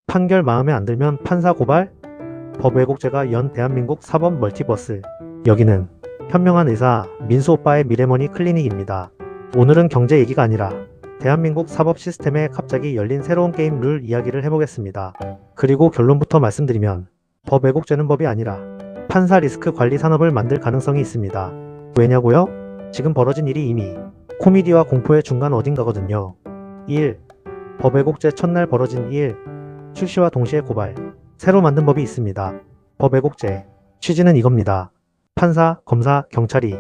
판결 마음에 안 들면 판사 고발? 법 왜곡죄가 연 대한민국 사법 멀티버스. 여기는 현명한 의사 민수 오빠의 미래머니 클리닉입니다. 오늘은 경제 얘기가 아니라 대한민국 사법 시스템에 갑자기 열린 새로운 게임 룰 이야기를 해보겠습니다. 그리고 결론부터 말씀드리면 법 왜곡죄는 법이 아니라 판사 리스크 관리 산업을 만들 가능성이 있습니다. 왜냐고요? 지금 벌어진 일이 이미 코미디와 공포의 중간 어딘가거든요. 1. 법 왜곡죄 첫날 벌어진 일. 출시와 동시에 고발. 새로 만든 법이 있습니다. 법 왜곡죄. 취지는 이겁니다. 판사, 검사, 경찰이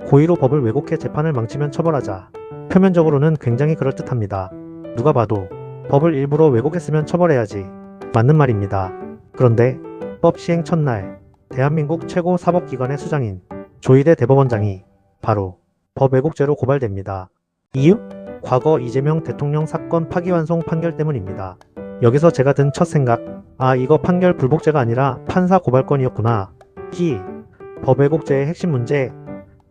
고의로 법을 왜곡해 재판을 망치면 처벌하자. 표면적으로는 굉장히 그럴듯합니다. 누가 봐도 법을 일부러 왜곡했으면 처벌해야지. 맞는 말입니다. 그런데 법 시행 첫날 대한민국 최고 사법기관의 수장인 조희대 대법원장이 바로 법 왜곡죄로 고발됩니다. 이유? 과거 이재명 대통령 사건 파기환송 판결 때문입니다. 여기서 제가 든 첫 생각, 이거 판결 불복죄가 아니라 판사 고발건이었구나. 법 왜곡죄의 핵심 문제,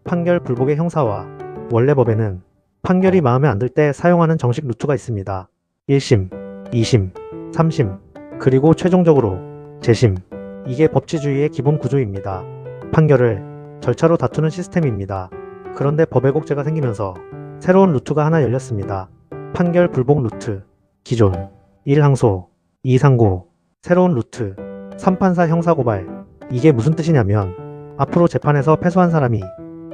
판결 불복의 형사화. 원래 법에는 판결이 마음에 안 들 때 사용하는 정식 루트가 있습니다. 1심, 2심, 3심, 그리고 최종적으로 재심. 이게 법치주의의 기본 구조입니다. 판결을 절차로 다투는 시스템입니다. 그런데 법 왜곡죄가 생기면서 새로운 루트가 하나 열렸습니다. 판결 불복 루트. 기존 1항소, 2상고, 새로운 루트 3판사 형사고발. 이게 무슨 뜻이냐면 앞으로 재판에서 패소한 사람이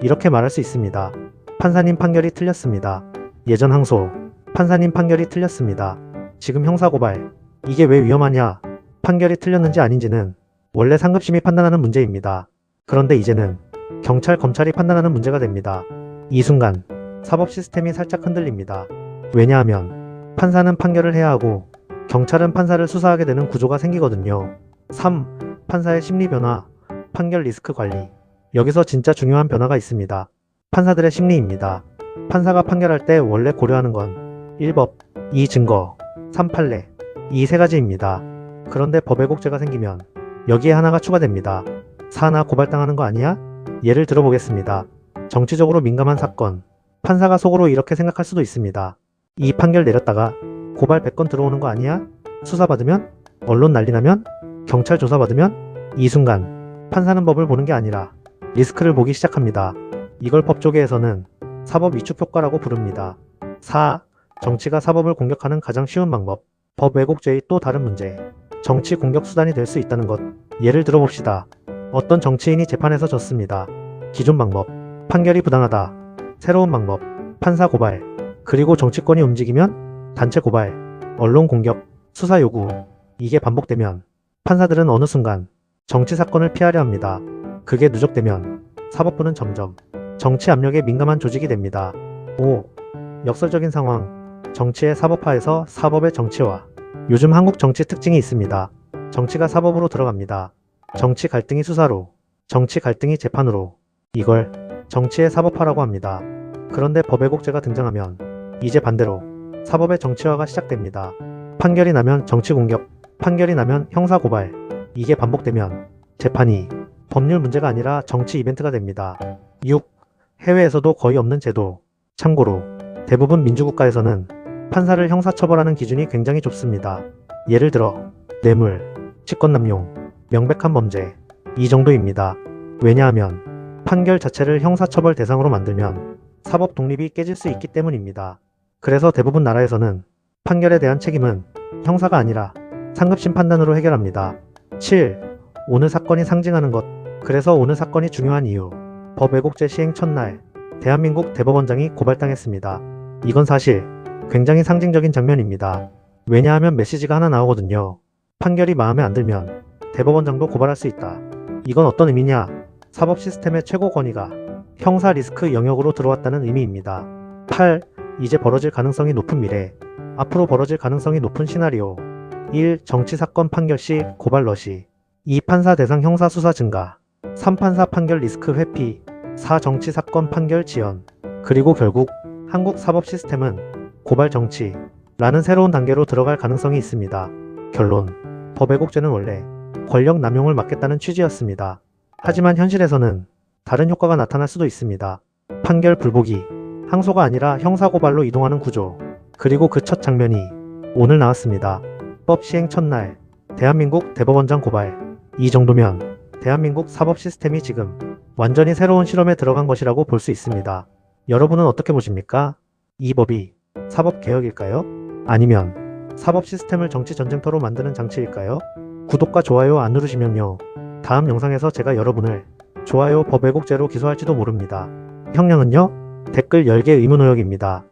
이렇게 말할 수 있습니다. 판사님 판결이 틀렸습니다. 예전 항소, 판사님 판결이 틀렸습니다. 지금 형사고발. 이게 왜 위험하냐? 판결이 틀렸는지 아닌지는 원래 상급심이 판단하는 문제입니다. 그런데 이제는 경찰, 검찰이 판단하는 문제가 됩니다. 이 순간 사법 시스템이 살짝 흔들립니다. 왜냐하면 판사는 판결을 해야 하고 경찰은 판사를 수사하게 되는 구조가 생기거든요. 3. 판사의 심리 변화, 판결 리스크 관리. 여기서 진짜 중요한 변화가 있습니다. 판사들의 심리입니다. 판사가 판결할 때 원래 고려하는 건 1법, 2 증거, 3 판례. 이 세 가지입니다. 그런데 법 왜곡죄가 생기면 여기에 하나가 추가됩니다. 사나 고발당하는 거 아니야? 예를 들어보겠습니다. 정치적으로 민감한 사건. 판사가 속으로 이렇게 생각할 수도 있습니다. 이 판결 내렸다가 고발 100건 들어오는 거 아니야? 수사받으면? 언론 난리 나면? 경찰 조사받으면? 이 순간 판사는 법을 보는 게 아니라 리스크를 보기 시작합니다. 이걸 법조계에서는 사법 위축 효과라고 부릅니다. 4. 정치가 사법을 공격하는 가장 쉬운 방법. 법 왜곡죄의 또 다른 문제. 정치 공격 수단이 될 수 있다는 것. 예를 들어봅시다. 어떤 정치인이 재판에서 졌습니다. 기존 방법. 판결이 부당하다. 새로운 방법. 판사 고발. 그리고 정치권이 움직이면 단체 고발, 언론 공격, 수사 요구. 이게 반복되면 판사들은 어느 순간 정치 사건을 피하려 합니다. 그게 누적되면 사법부는 점점 정치 압력에 민감한 조직이 됩니다. 5. 역설적인 상황. 정치의 사법화에서 사법의 정치화. 요즘 한국 정치 특징이 있습니다. 정치가 사법으로 들어갑니다. 정치 갈등이 수사로, 정치 갈등이 재판으로. 이걸 정치의 사법화라고 합니다. 그런데 법 왜곡죄가 등장하면 이제 반대로 사법의 정치화가 시작됩니다. 판결이 나면 정치 공격, 판결이 나면 형사 고발. 이게 반복되면 재판이 법률 문제가 아니라 정치 이벤트가 됩니다. 6. 해외에서도 거의 없는 제도. 참고로 대부분 민주국가에서는 판사를 형사처벌하는 기준이 굉장히 좁습니다. 예를 들어 뇌물, 직권남용, 명백한 범죄. 이 정도입니다. 왜냐하면 판결 자체를 형사처벌 대상으로 만들면 사법 독립이 깨질 수 있기 때문입니다. 그래서 대부분 나라에서는 판결에 대한 책임은 형사가 아니라 상급심 판단으로 해결합니다. 7. 오늘 사건이 상징하는 것. 그래서 오늘 사건이 중요한 이유. 법 왜곡죄 시행 첫날 대한민국 대법원장이 고발당했습니다. 이건 사실 굉장히 상징적인 장면입니다. 왜냐하면 메시지가 하나 나오거든요. 판결이 마음에 안 들면 대법원장도 고발할 수 있다. 이건 어떤 의미냐? 사법 시스템의 최고 권위가 형사 리스크 영역으로 들어왔다는 의미입니다. 8. 이제 벌어질 가능성이 높은 미래. 앞으로 벌어질 가능성이 높은 시나리오. 1. 정치사건 판결 시 고발 러시. 2. 판사 대상 형사 수사 증가. 3. 판사 판결 리스크 회피. 4. 정치사건 판결 지연. 그리고 결국 한국 사법 시스템은 고발 정치라는 새로운 단계로 들어갈 가능성이 있습니다. 결론. 법 왜곡죄는 원래 권력 남용을 막겠다는 취지였습니다. 하지만 현실에서는 다른 효과가 나타날 수도 있습니다. 판결 불복이 항소가 아니라 형사고발로 이동하는 구조. 그리고 그 첫 장면이 오늘 나왔습니다. 입법 시행 첫날 대한민국 대법원장 고발. 이 정도면 대한민국 사법 시스템이 지금 완전히 새로운 실험에 들어간 것이라고 볼 수 있습니다. 여러분은 어떻게 보십니까? 이 법이 사법개혁일까요? 아니면 사법 시스템을 정치 전쟁터로 만드는 장치일까요? 구독과 좋아요 안 누르시면요, 다음 영상에서 제가 여러분을 좋아요 법 왜곡죄로 기소할지도 모릅니다. 형량은요? 댓글 10개 의문의혹입니다.